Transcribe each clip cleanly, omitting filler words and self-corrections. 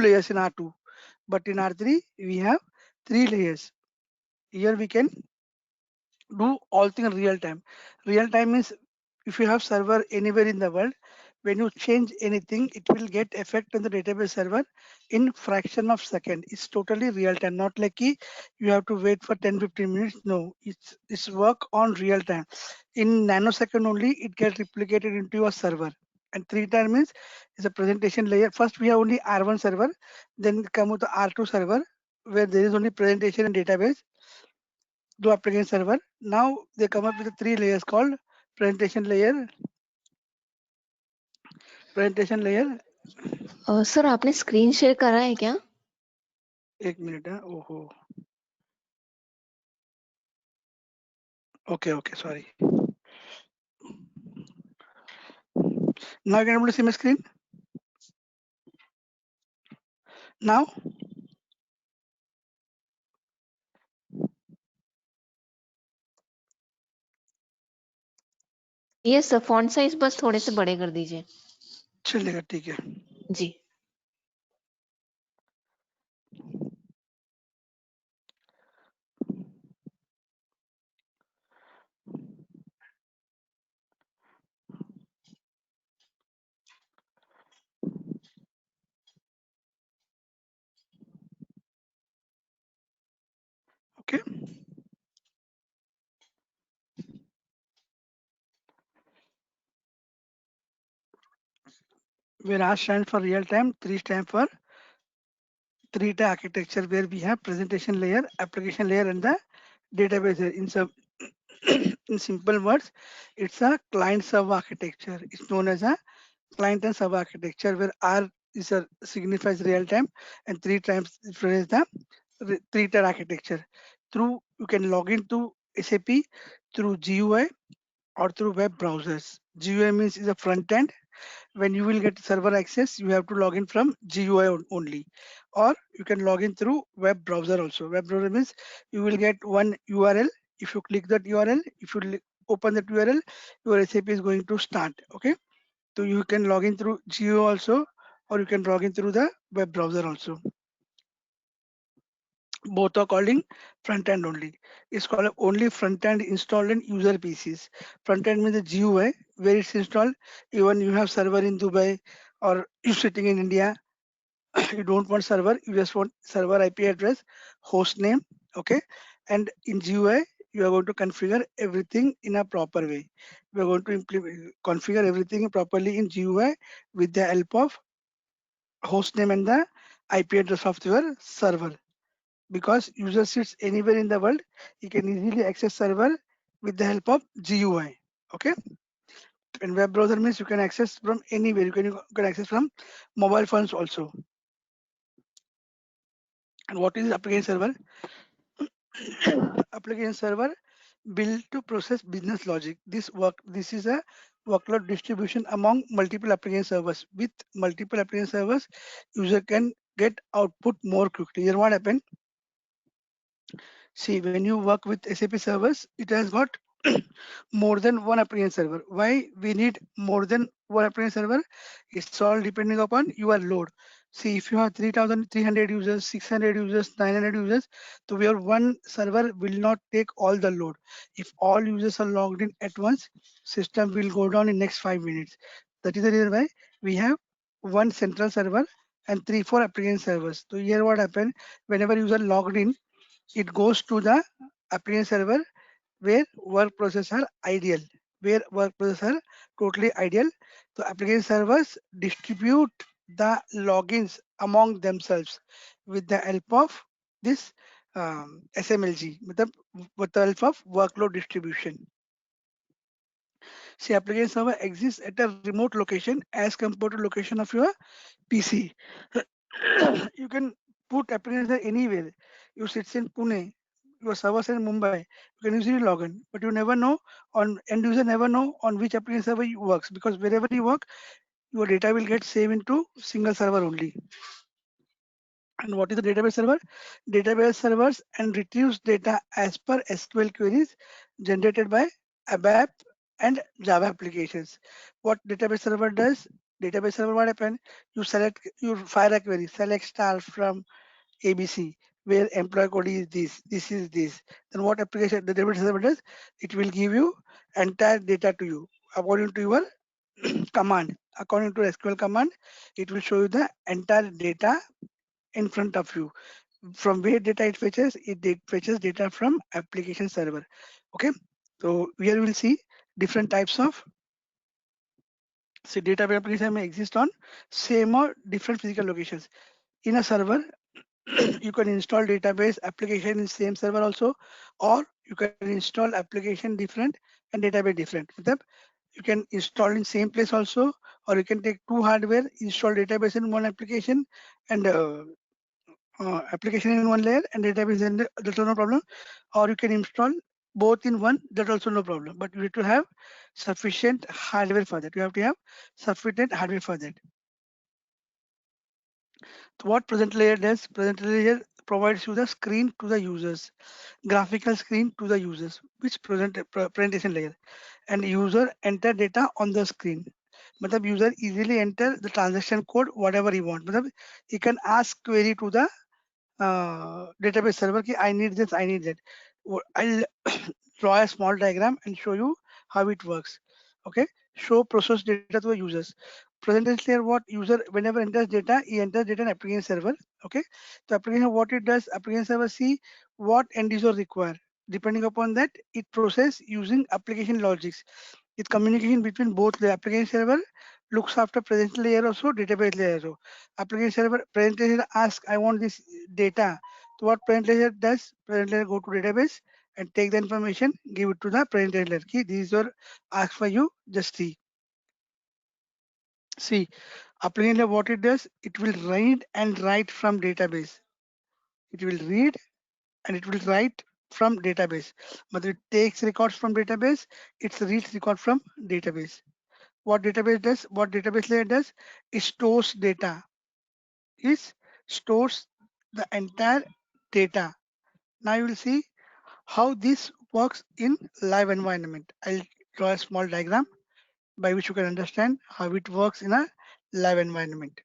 layers in R2, but in R3 we have 3 layers. Here we can do all things real time. Real time means if you have server anywhere in the world, when you change anything, it will get effect on the database server in fraction of second. It's totally real time, not like you have to wait for 10-15 minutes. No, it's work on real time. In nanosecond only, it gets replicated into your server. And 3 times means is a presentation layer. First we have only R1 server, then come with the R2 server where there is only presentation and database to application server. Now they come up with the 3 layers called presentation layer, presentation layer. Sir आपने screen share करा है क्या? एक minute है. ओहो. Okay, sorry. Now you can able to see my screen. Now yes sir, font size बस थोड़े से बड़े कर दीजिए. चलेगा, ठीक है. जी. Okay. Where R stands for real time, 3 stands for 3-tier architecture, where we have presentation layer, application layer, and the database layer. In some in simple words, it's a client server architecture. It's known as a client and server architecture, where R is a signifies real time and 3 times represents the 3-tier architecture. Through you can log into SAP through GUI or through web browsers. GUI means is a front end. When you will get server access, you have to log in from GUI only, or you can log in through web browser also. Web browser means you will get one URL. If you click that URL, if you open that URL, your SAP is going to start. Okay, so you can log in through GUI also, or you can log in through the web browser also. Both are calling front end only. It's called only front end installed in user PCs. Front end means the GUI where it's installed. Even you have server in Dubai or you sitting in India, you don't want server, you just want server IP address, host name, okay? And in GUI, you are going to configure everything in a proper way. We are going to configure everything properly in GUI with the help of host name and the IP address of your server. Because user sits anywhere in the world, he can easily access server with the help of GUI. Okay. And web browser means you can access from anywhere. You can access from mobile phones also. And what is application server? Application server built to process business logic. This is a workload distribution among multiple application servers. With multiple application servers, user can get output more quickly. Here what happened? See, when you work with SAP servers, it has got more than one application server. Why we need more than one application server? It's all depending upon your load. See, if you have 3,300 users, 600 users, 900 users, so your one server will not take all the load. If all users are logged in at once, system will go down in next 5 minutes. That is the reason why we have one central server and 3-4 application servers. So here what happened? Whenever user logged in, it goes to the application server where work process are ideal, where work process are totally ideal. So application servers distribute the logins among themselves with the help of this SMLG, with the help of workload distribution. See, application server exists at a remote location as compared to location of your PC. You can put application anywhere. You sit in Pune, your servers in Mumbai, you can easily log in, but you never know on end user never know on which application server you works, because wherever you work, your data will get saved into single server only. And what is the database server? Database servers and retrieves data as per SQL queries generated by ABAP and Java applications. What database server does? database server, what happen? You select, you fire a query, select star from ABC, where employee code is this is this. Then what application the database server does? It will give you entire data to you according to your command. According to SQL command, it will show you the entire data in front of you. From where data it fetches data from application server. Okay, so here we'll see different types of, database application may exist on same or different physical locations. In a server, you can install database application in same server also, or you can install application different and database different. मतलब you can install in same place also, or you can take two hardware, install database in one application and application in one layer and database in that's no problem, or you can install both in one, that also no problem, but you need to have sufficient hardware for that. You have to have sufficient hardware for that. So what present layer does? Present layer provides you the screen to the users, graphical screen to the users, which presentation layer, and user enter data on the screen. मतलब user easily enter the transaction code whatever he want. मतलब he can ask query to the database server ki I need this, I need that. I'll draw a small diagram and show you how it works. Okay, show process data to the users. Presentation layer, what user whenever enters data, he enters data in application server. Okay, so application what it does, application server see what end user require. Depending upon that, it process using application logics. It's communication between both the application server looks after presentation layer also, database layer also. Application server presentation ask I want this data. So what presentation does? Presentation go to database and take the information, give it to the presentation. Key these are asked for you. Just see. See, application what it does? It will read and write from database. It will read and it will write from database. But it takes records from database. It reads record from database. What database does? What database layer does? It stores data. It stores the entire data. Now you will see how this works in live environment. I'll draw a small diagram by which you can understand how it works in a live environment.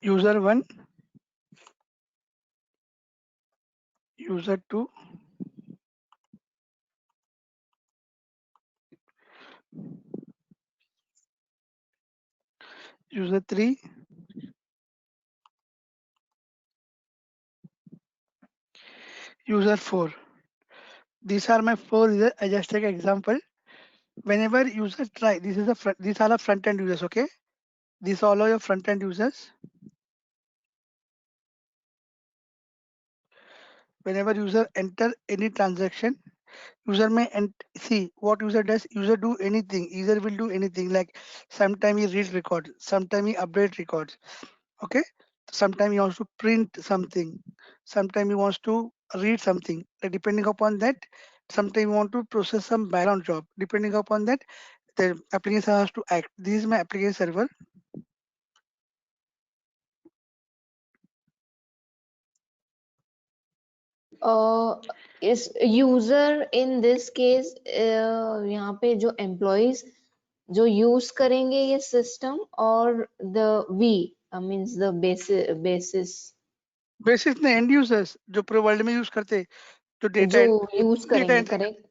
User 1, user 2, user 3, user 4. These are my four users. I just take example. Whenever user try, this is the front, these are the front end users. Okay, these all are your front end users. Whenever user enter any transaction, user may see what user does. User do anything. User will do anything. Like sometime he read record, sometime he update records. Okay, sometime he wants to print something, sometime he wants to read something. Like, depending upon that, sometime you want to process some background job. Depending upon that, the application has to act. This is my application server. इस user in this case यहाँ पे जो employees जो use करेंगे ये system और the we means the basis basis ने and users जो पूरे वर्ल्ड में यूज करते, जो जो डेटा यूज डेटा करेंगे, entry correct?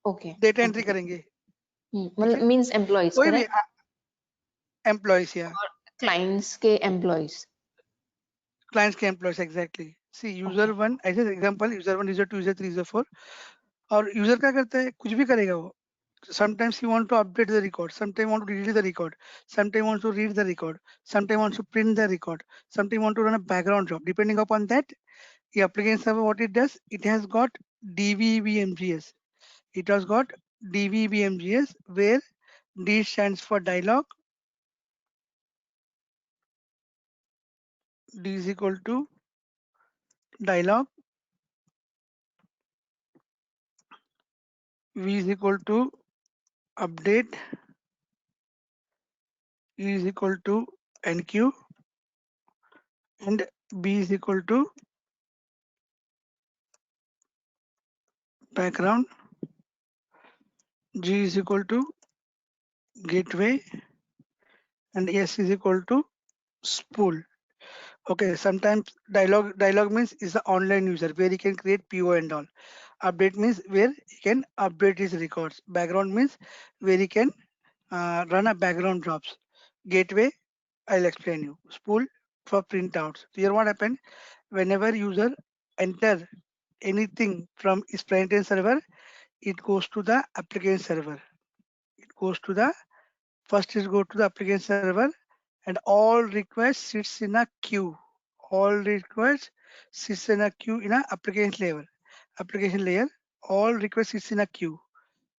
Okay, data entry okay, करेंगे, ठीक मतलब है, मींस एम्प्लॉइज, कोई भी करेक्ट? एम्प्लॉयज या और क्लाइंट्स के एम्प्लॉइज। क्लाइंट्स के employees exactly. See okay, user one as example, user one, user two, user three, user four. और यूजर क्या करता है, कुछ भी करेगा वो। Sometimes you want to update the record, sometimes you want to delete the record, sometimes you want to read the record, sometimes you want to print the record, sometimes you want to run a background job. Depending upon that, the application server, what it does, it has got DVBMGS. It has got DVBMGS, where D stands for dialog, D is equal to dialog, V is equal to update, E is equal to NQ, and B is equal to background, G is equal to gateway, and S is equal to spool. Okay, sometimes dialog means is the online user where he can create PO and all. Update means where he can update his records. Background means where he can run a background jobs. Gateway, I'll explain you. Spool for printouts. Here what happened, whenever user enter anything from his front-end server, it goes to the application server. It goes to the first is go to the application server, and all requests sits in a queue. All requests sits in a queue in a application layer. Application layer, all requests sits in a queue.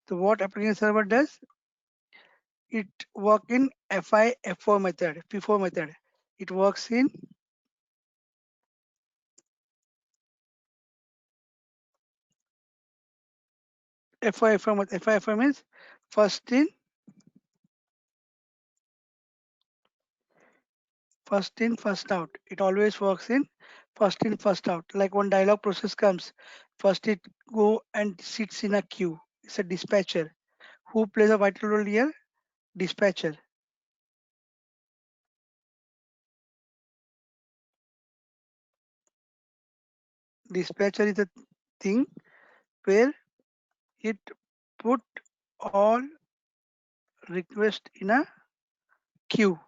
So what application server does, it work in FIFO method, FIFO method. It works in FIFO method. FIFO means first in, first out. It always works in, first out. Like when dialog process comes, first it go and sits in a queue. It's a dispatcher. Who plays a vital role here? Dispatcher. Dispatcher is the thing where it put all requests in a queue.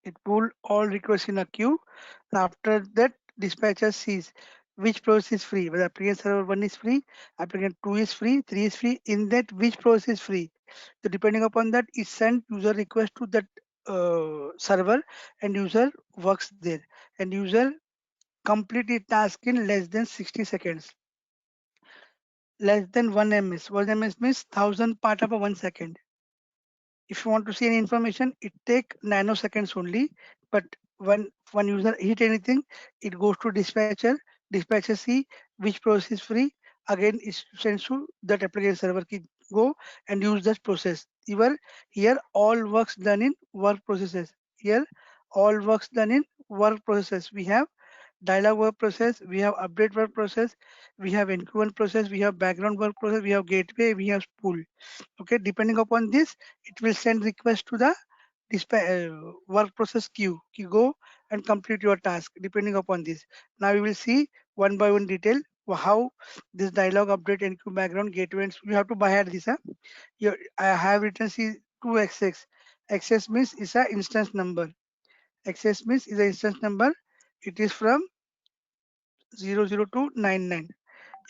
It pull all requests in a queue. After that, dispatcher sees which process is free. Whether application server 1 is free, applicant 2 is free, 3 is free. In that, which process is free. So depending upon that, it send user request to that server, and user works there. And user complete a task in less than 60 seconds. Less than 1 ms. 1 ms means 1000 part of a 1 second. If you want to see any information, it take nanoseconds only. But when one user hit anything, it goes to dispatcher. Dispatcher see which process is free. Again, it sends to that application server ki go and use that process. Even here, all works done in work processes. Here, all works done in work processes. We have dialog work process, we have update work process, we have NQ1 process, we have background work process, we have gateway, we have spool. Okay, depending upon this, it will send request to the work process queue. You go and complete your task depending upon this. Now we will see one by one detail how this dialog update NQ background gateway. You have to buy this. Huh? Here, I have written C 2xx. Xx means is a instance number. Xx means is a instance number. It is from 00 to 99.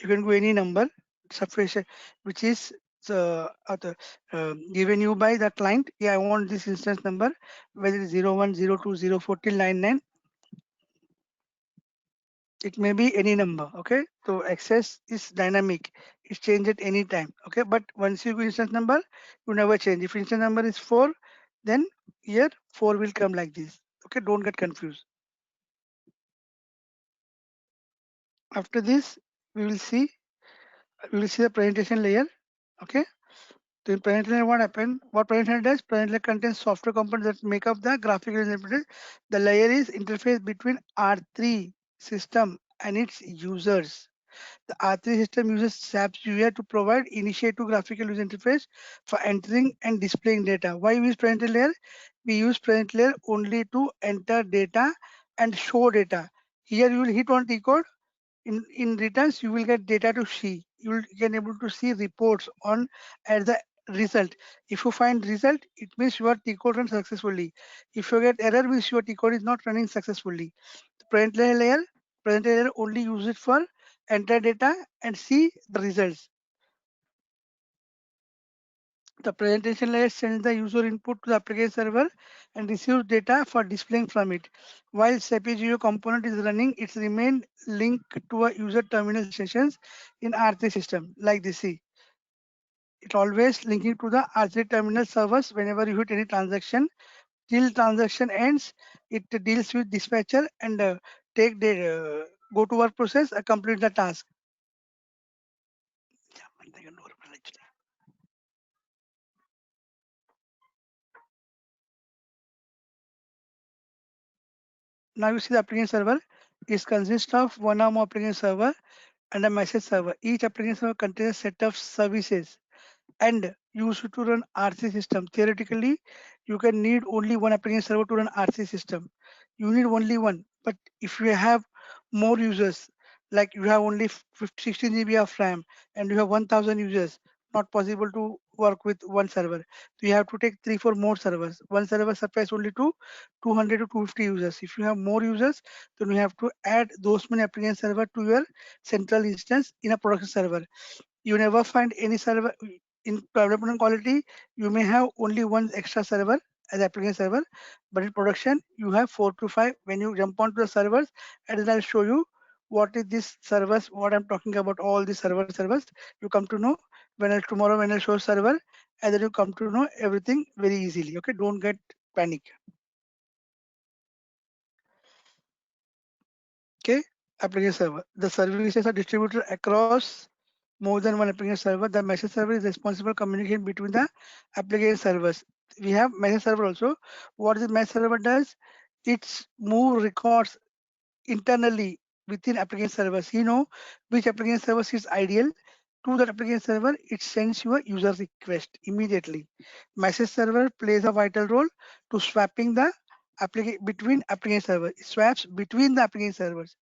You can go any number sufficient which is given you by the client. Yeah, I want this instance number, whether it's 01, 02, 04 till 99. It may be any number. Okay, so access is dynamic, it's changed at any time. Okay, but once you go instance number, you never change. If instance number is 4, then here 4 will come like this. Okay, don't get confused. After this, we will see the presentation layer. Okay, So in present layer, what happened? What present layer does? Present layer contains software components that make up the graphical user interface. The layer is interface between R3 system and its users. The R3 system uses SAP UI to provide initiative graphical user interface for entering and displaying data. Why we use present layer? We use present layer only to enter data and show data. Here you will hit one T code. In returns, you will get data to see. You will can able to see reports on at the result. If you find result, it means your T code run successfully. If you get error, means your T code is not running successfully. The present layer only use it for enter data and see the results. The presentation layer sends the user input to the application server and receives data for displaying from it. While SAP GUI component is running, it's remain linked to a user terminal sessions in R3 system like this. See, it always linking to the R3 terminal servers whenever you hit any transaction. Till transaction ends, it deals with dispatcher and take the go to work process, complete the task. Now you see the application server is consists of one or more application server and a message server. Each application server contains a set of services and used to run RC system. Theoretically, you can need only one application server to run RC system. You need only one. But if you have more users, like you have only 16 GB of RAM and you have 1000 users, not possible to work with one server. So you have to take 3 4 more servers. One server suffices only to 200 to 250 users. If you have more users, then you have to add those many application server to your central instance in a production server. You never find any server in development quality. You may have only one extra server as application server, but in production you have 4 to 5. When you jump onto the servers, and then I'll show you what is this servers, what I'm talking about, all the servers. You come to know when I tomorrow when I show server, and then you come to know everything very easily. Okay, don't get panic. Okay, application server. The services are distributed across more than one application server. The message server is responsible communication between the application servers. We have message server also. What the message server does? It's move records internally within application servers. You know which application service is ideal. To that application server, it sends you a user request immediately. Message server plays a vital role to swapping the application between application servers. It swaps between the application servers.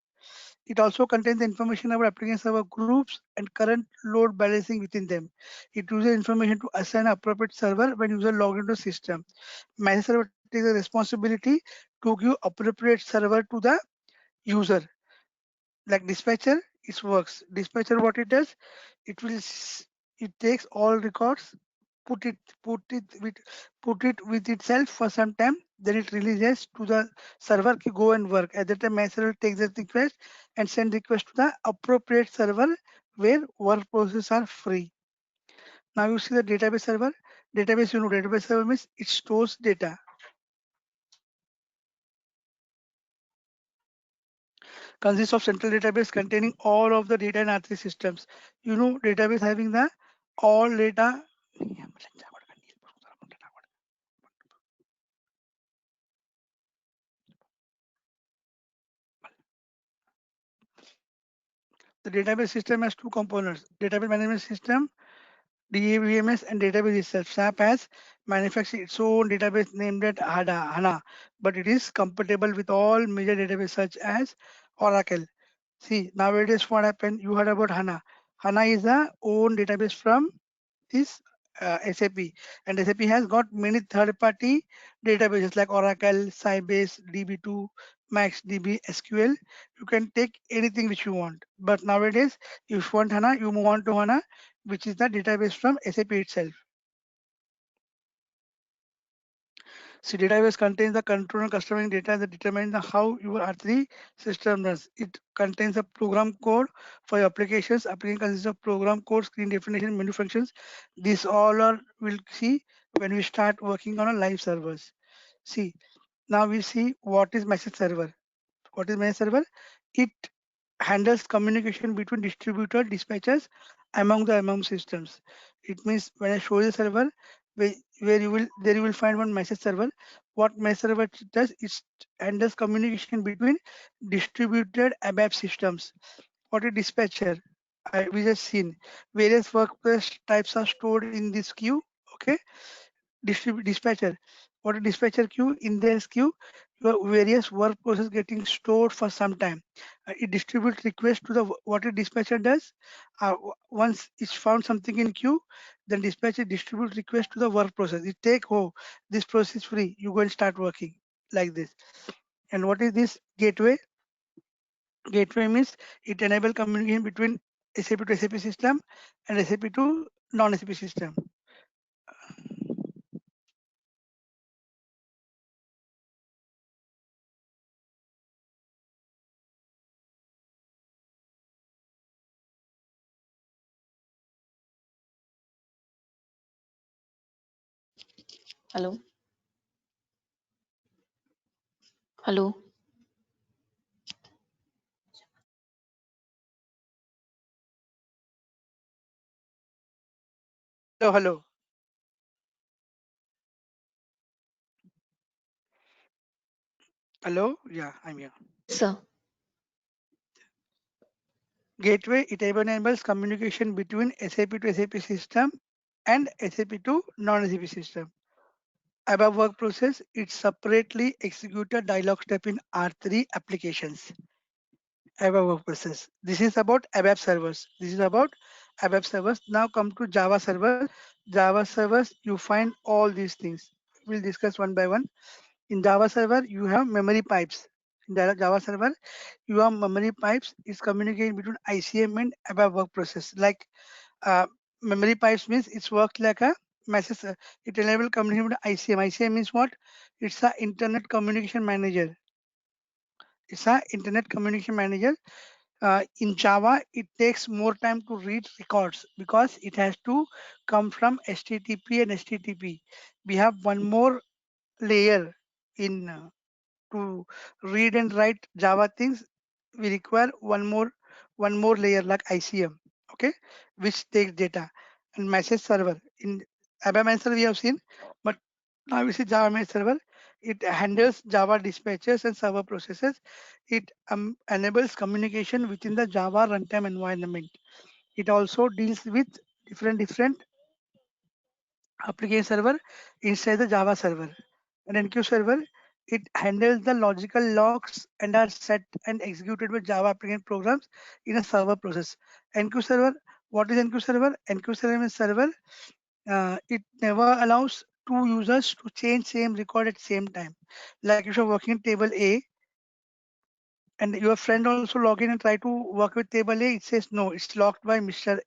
It also contains the information about application server groups and current load balancing within them. It uses information to assign appropriate server when user log into the system. Message server takes the responsibility to give appropriate server to the user. Like dispatcher, it works. Dispatcher, what it does, it will it takes all records, put it put it with put it with itself for some time, then it releases to the server to go and work. At that time, my server takes the request and send request to the appropriate server where work processes are free. Now you see the database server. Database, database server means it stores data. Consists of central database containing all of the data in R3 systems. Database having the all data. The database system has two components: database management system, DBMS, and database itself. SAP has manufactured its own database named at HANA, but it is compatible with all major databases such as Oracle. See, nowadays what happened? You heard about HANA. HANA is a own database from this SAP, and SAP has got many third-party databases like Oracle, Sybase, DB2, MaxDB, SQL. You can take anything which you want. But nowadays, if you want HANA, you move on to HANA, which is the database from SAP itself. So database contains the control and customizing data that determines how your R3 system runs. It contains a program code for your applications. Application consists of program code, screen definition, menu functions. These all are we'll see when we start working on a live servers. See, now we see what is message server. What is message server? It handles communication between distributor dispatchers among systems. It means when I show you the server, where you will find one message server. What message server does is handles communication between distributed ABAP systems. What a dispatcher. We just seen various workplace types are stored in this queue. Okay, dispatcher. What a dispatcher queue, in this queue, your various work process getting stored for some time. It distributes requests to the what a dispatcher does. Once it's found something in queue, then dispatcher distributes request to the work process. It take, oh, this process is free, you go and start working like this. And what is this gateway? Gateway means it enable communication between SAP to SAP system and SAP to non-SAP system. Hello? Hello? Hello, hello. Hello, yeah, I'm here. Sir. Gateway, it enables communication between SAP to SAP system and SAP to non-SAP system. Above work process, it separately executed dialog step in R3 applications. Above work process. This is about ABAP servers. This is about ABAP servers. Now come to Java server. Java servers, you find all these things. We'll discuss one by one. In Java server, you have memory pipes. In Java server, you have memory pipes. It's communicating between ICM and above work process. Like uh, memory pipes means it's worked like a message. It enable communication with ICM. ICM means what? It's a internet communication manager. It's a internet communication manager. In Java, it takes more time to read records because it has to come from HTTP and HTTP. We have one more layer in to read and write Java things. We require one more layer like ICM, okay, which takes data. And message server in ABAP server we have seen, but now we see Java message server. It handles Java dispatches and server processes. It enables communication within the Java runtime environment. It also deals with different application server inside the Java server. An NQ server, it handles the logical logs and are set and executed with Java application programs in a server process. NQ server, what is NQ server? NQ server is server. It never allows two users to change same record at same time. Like if you're working table A and your friend also log in and try to work with table A, it says no, it's locked by Mr.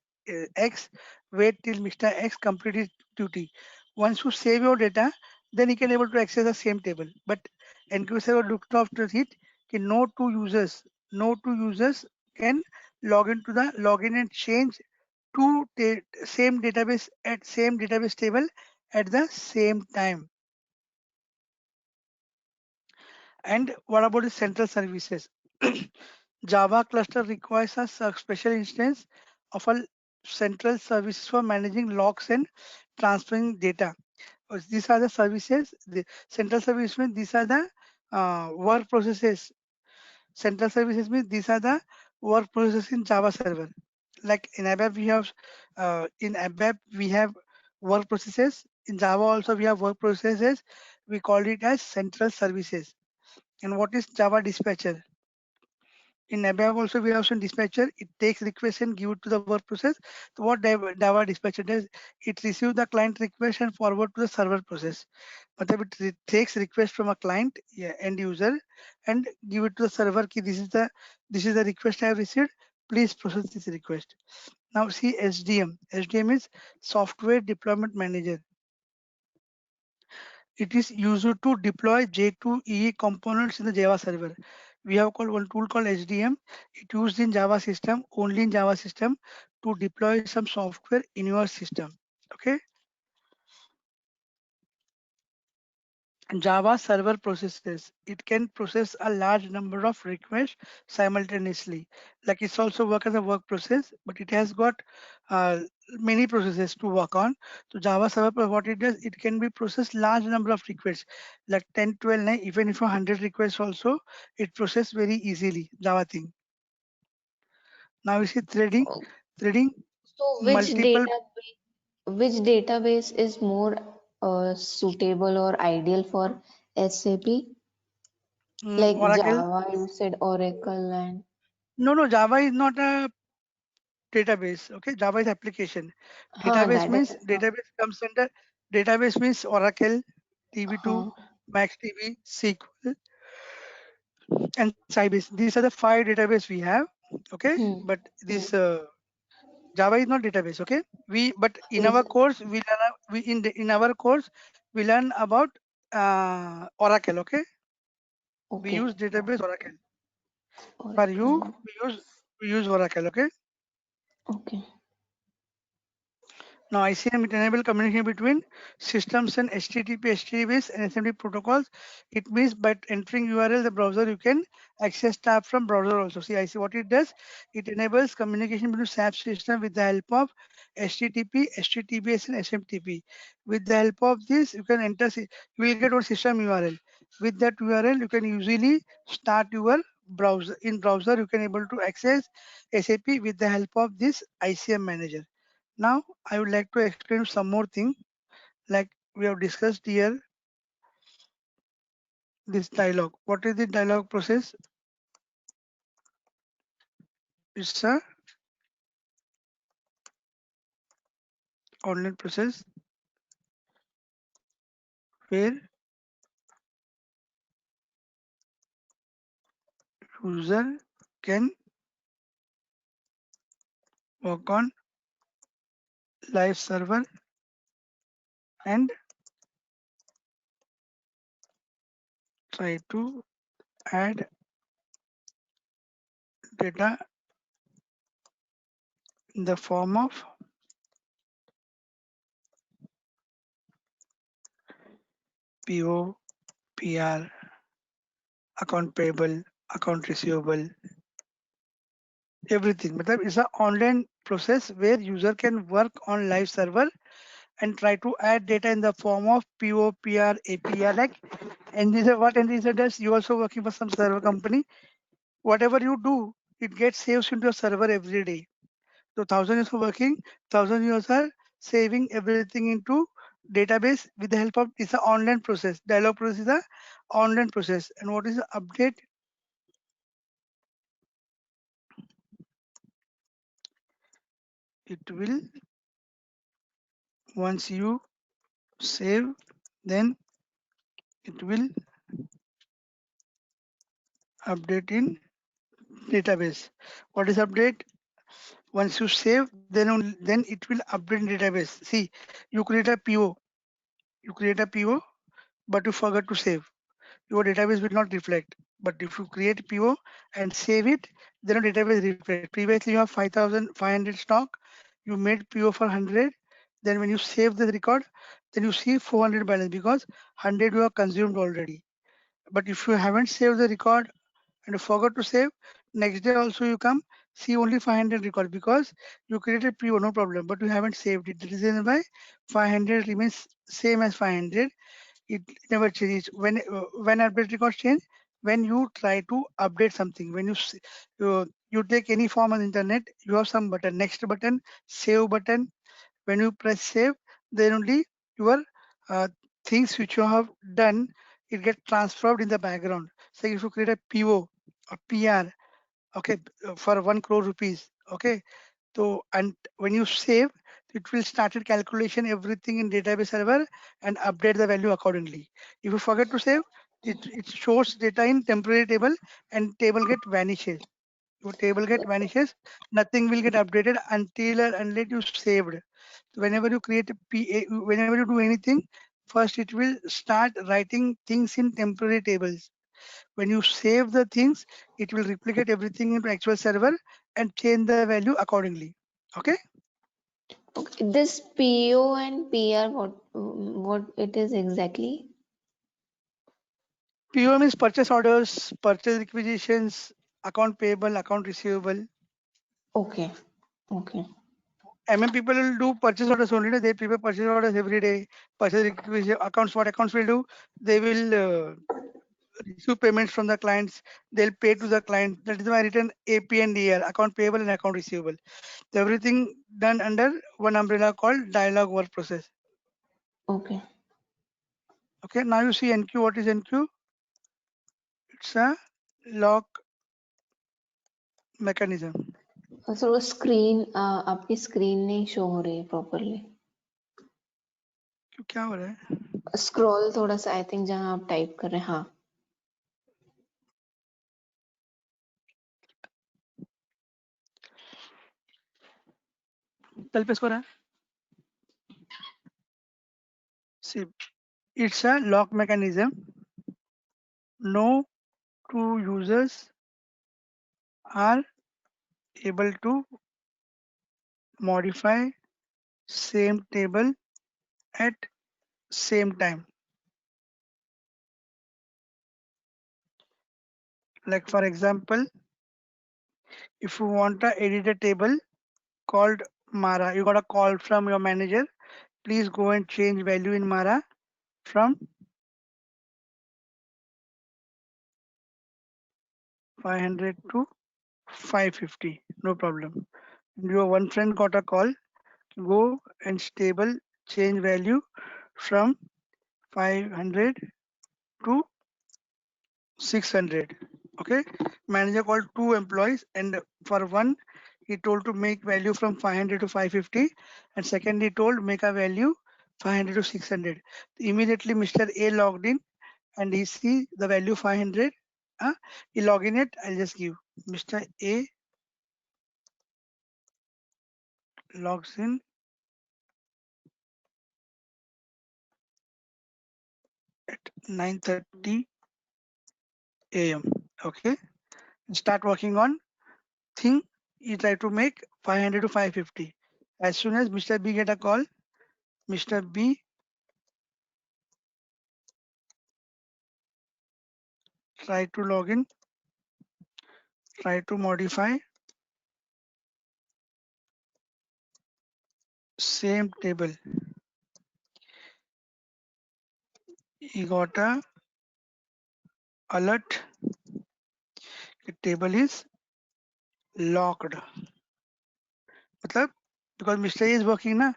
X. Wait till Mr. X complete his duty. Once you save your data, then you can able to access the same table. But NQ server looked after it. No two users can login and change same database at same database table at the same time. And what about the central services? Java cluster requires a special instance of a central service for managing logs and transferring data. These are the services. The central service means these are the work processes. Central services means these are the work processes in Java server. Like in ABAP we have work processes. In Java also we have work processes. We call it as central services. And what is Java dispatcher? In ABAP also we have some dispatcher. It takes request and give it to the work process. So what Java dispatcher does, it receives the client request and forward to the server process. But it takes request from a client, yeah, end user, and give it to the server. This is the request I have received. Please process this request. Now see SDM. SDM is Software Deployment Manager. It is used to deploy J2EE components in the Java server. We have called one tool called HDM. It used in Java system, only in Java system, to deploy some software in your system. Okay. Java server processes. It can process a large number of requests simultaneously. Like it's also work as a work process, but it has got many processes to work on. So Java Server, what it does, it can be processed large number of requests, like 10, 12, 9, even if 100 requests also, it process very easily, Java thing. Now we see threading. Oh, Threading so multiple which database is more suitable or ideal for SAP? Like Oracle. Java, you said Oracle and No, Java is not a database. Okay, Java is application. huh, Database that means is database comes under database means Oracle, DB2, huh. MaxDB, SQL, and Sybase. These are the 5 database we have. Okay, Hmm. but Hmm. this Java is not database. Okay, we but in Is our course we learn in our course we learn about Oracle. Okay, we okay. use database Oracle. For you, Oracle. we use Oracle. Okay. Okay. Now ICM it enable communication between systems and HTTP, HTTPS and SMTP protocols. It means by entering URL the browser you can access tab from browser also. See IC what it does, it enables communication between SAP system with the help of HTTP, HTTPS and SMTP. With the help of this you can enter, you will get one system URL. With that URL you can usually start your browser. In browser you can able to access SAP with the help of this ICM manager. Now, I would like to explain some more thing like we have discussed here this dialogue. What is the dialogue process? It's a online process where user can work on live server and try to add data in the form of PO, PR, account payable, account receivable, everything. But it's an online process where user can work on live server and try to add data in the form of PO, PR, API. Like and this is what end user does. You also working for some server company. Whatever you do, it gets saves into your server every day. So 1,000 years of working, 1,000 years are saving everything into database with the help of it's an online process. Dialog process is a online process. And what is the update? It will once you save, then it will update in database. What is update? Once you save, then it will update in database. See, you create a PO, you create a PO, but you forgot to save. Your database will not reflect. But if you create PO and save it, then your database reflect. Previously you have 5,500 stock, you made PO for 100. Then when you save the record, then you see 400 balance because 100 you have consumed already. But if you haven't saved the record and you forgot to save, next day also you come see only 500 record because you created PO, no problem, but you haven't saved it. The reason why 500 remains same as 500. It never changes. When update records change, when you try to update something, when you take any form on internet, you have some button, next button, save button. When you press save, then only your uh, things which you have done, it get transferred in the background. So if you create a PO or PR, okay, for 1 crore rupees, okay, so and when you save, it will started calculation everything in database server and update the value accordingly. If you forget to save, it shows data in temporary table and table get vanishes. Your table get vanishes, nothing will get updated until and unless you saved. So whenever you create a whenever you do anything, first it will start writing things in temporary tables. When you save the things, it will replicate everything into actual server and change the value accordingly. Okay. Okay. This PO and PR, what it is exactly? PO means purchase orders, purchase requisitions, account payable, account receivable. Okay. Okay. People will do purchase orders only. They prepare purchase orders every day. Purchase requisition accounts. What accounts will do? They will receive payments from the clients. They'll pay to the client. That is why I written AP and AR, account payable and account receivable. So everything done under one umbrella called dialogue work process. Okay. Okay. Now you see NQ. What is NQ? It's a lock mechanism. Sir वो screen आपकी screen नहीं show हो रही है properly. क्या हो रहा है? स्क्रॉल थोड़ा सा आई थिंक जहां आप टाइप कर रहे हैं. हाँ. तल पे इसको रहा है. See, it's a lock mechanism. No two users are able to modify same table at same time. Like for example, if you want to edit a table called Mara, you got a call from your manager. Please go and change value in Mara from 500 to 550. No problem. Your one friend got a call. Go and stable change value from 500 to 600. Okay, manager called two employees, and for one he told to make value from 500 to 550, and second he told make a value 500 to 600. Immediately Mr. A logged in and he see the value 500. He log in it. I'll just give Mr. A logs in at 9:30 a.m. Okay, start working on thing. He try to make 500 to 550. As soon as Mr. B get a call, Mr. B try to log in, try to modify same table. He got a alert. The table is locked. मतलब because Mr. A is working na,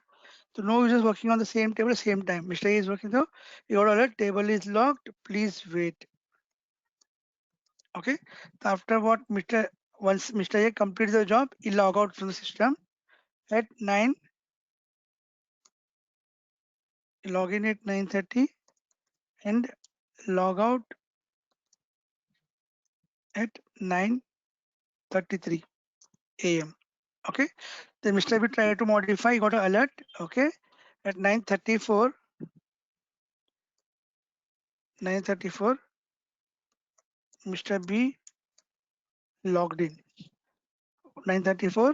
so no users working on the same table at the same time. Mr. A is working, so he got alert. Table is locked. Please wait. Okay. So after what once Mr. A completes the job, he log out from the system at 9. Log in at 9:30 and log out at 9:33 a.m. Okay. Then Mr. B tried to modify, he got an alert. Okay. At 9:34, Mr. B logged in. 9:34,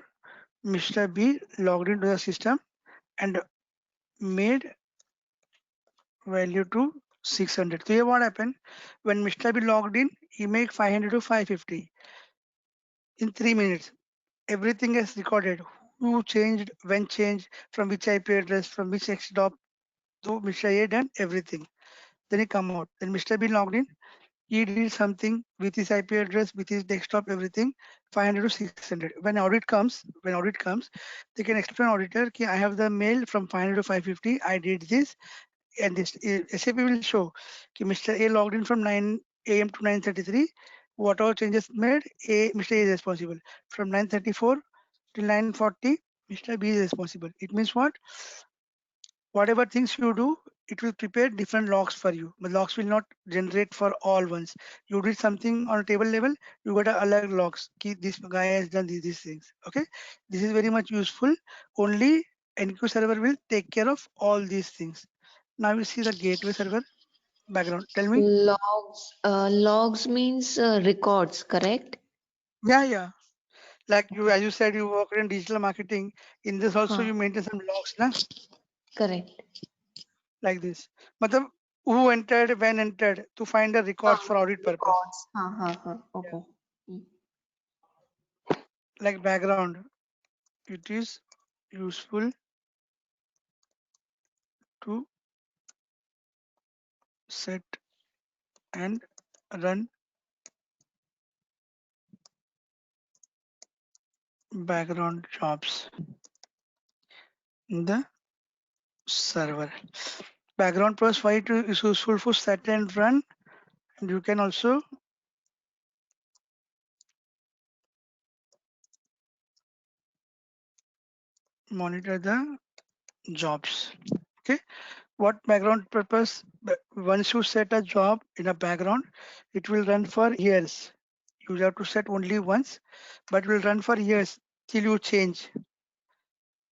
Mr. B logged into the system and made value to 600. So here what happened? When Mr. B logged in, he made 500 to 550 in 3 minutes. Everything is recorded. Who changed, when changed, from which IP address, from which desktop. So Mr. A done everything. Then he come out. Then Mr. B logged in. He did something with his IP address, with his desktop, everything, 500 to 600. When audit comes, they can explain auditor, I have the mail from 500 to 550. I did this, and this SAP will show Mr. A logged in from 9 a.m. to 9:33. Whatever changes made, Mr. A is responsible. From 9:34 till 9:40, Mr. B is responsible. It means what? Whatever things you do, it will prepare different logs for you. The logs will not generate for all ones. You did something on a table level, you got a alert logs. This guy has done these things. Okay, this is very much useful. Only NQ server will take care of all these things. Now you see the gateway server background. Tell me. Logs means records, correct? Yeah. Like you, as you said, you work in digital marketing. In this also, हाँ. you maintain some logs, na? Correct. Like this. मतलब who entered, when entered, to find the records for audit purpose. Records. हाँ. Okay. Like background, it is useful to set and run background jobs in the server. Background process why it is useful for set and run, and you can also monitor the jobs. Okay, what background purpose? Once you set a job in a background, it will run for years. You have to set only once, but will run for years till you change.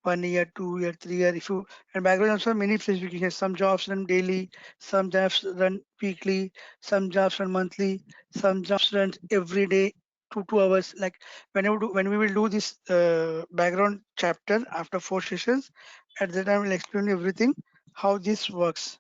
1 year, 2 year, 3 year. If you and background also many specifications. Some jobs run daily, some jobs run weekly, some jobs run monthly, some jobs run every day, 2 hours. Like when we will do this background chapter after 4 sessions, at that time we'll explain everything how this works.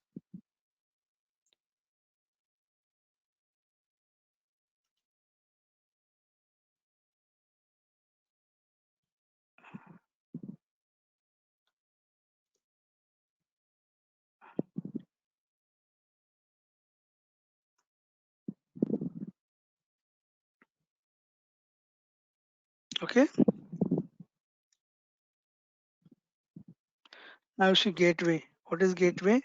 Okay. Now you see gateway. What is gateway?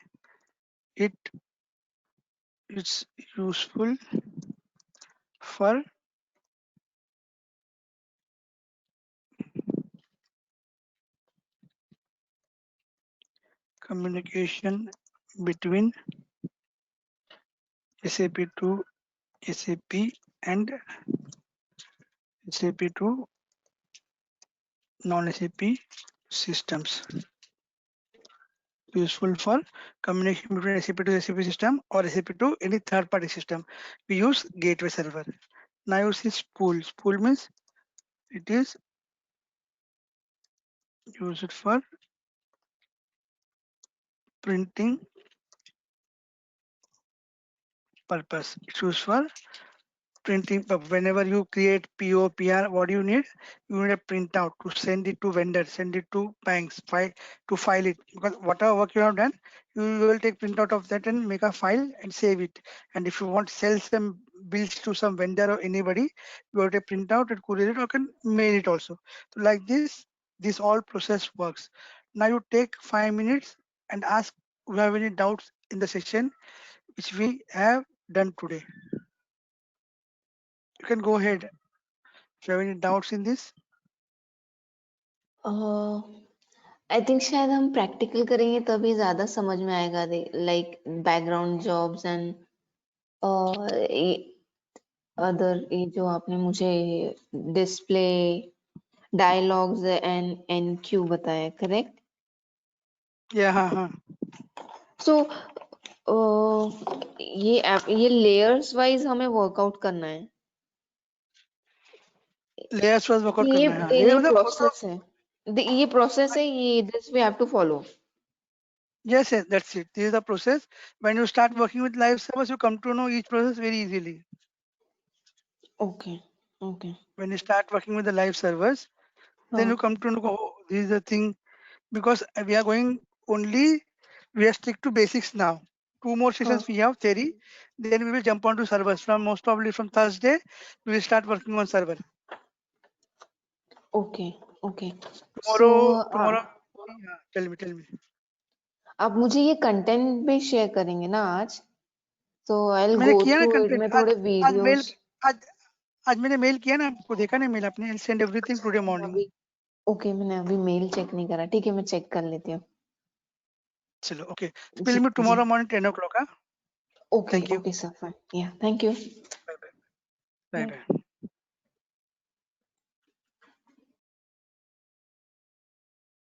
It's useful for communication between SAP to SAP and SAP to non-SAP systems. Useful for communication between SAP to SAP system or SAP to any third-party system. We use gateway server. Now you see spool. Spool means it is used for printing purpose. It's used for printing. Whenever you create PO, PR, what do you need? You need a printout to send it to vendor, send it to banks, file it. Because whatever work you have done, you will take printout of that and make a file and save it. And if you want to sell some bills to some vendor or anybody, you have to print out and courier it or can mail it also. So like this all process works. Now you take 5 minutes and ask if you have any doubts in the session which we have done today. You can go ahead. If you have any doubts in this, I think शायद हम practical करेंगे तभी ज्यादा समझ में आएगा like background jobs and other ये जो आपने मुझे डिस्प्ले डायलॉग्स एंड एनक्यू बताया करेक्ट हाँ सो ये लेयर्स वाइज हमें वर्कआउट करना है लेयर्स वाइज वर्कआउट करना है। हाँ, ये लेयर मतलब प्रोसेस है ये प्रोसेस है ये this we have to follow yes, that's it. This is the process. When you start working with live servers, you come to know each process very easily. Okay okay When you start working with the live servers, then you come to know, oh, this is the thing. Because we are going only, we are stick to basics now. 2 more sessions we have theory. Then we will jump on to servers. From most probably from Thursday, we will start working on server. Okay okay so Tomorrow. Yeah, tell me. आप मुझे ये content भी share करेंगे ना आज तो I will मैंने गो किया ना थ्रू इट कंटेंट में आज। थोड़े आज मेल वीडियोस आज आज मैंने मेल किया ना, आपको देखा नहीं मेल आपने? I send everything today morning. अभी ओके मैंने अभी मेल चेक नहीं करा ठीक है मैं चेक कर लेती हूँ चलो okay, ji will meet ji tomorrow morning 10 o'clock। Okay thank you. Okay sir fine yeah thank you bye bye. Bye bye.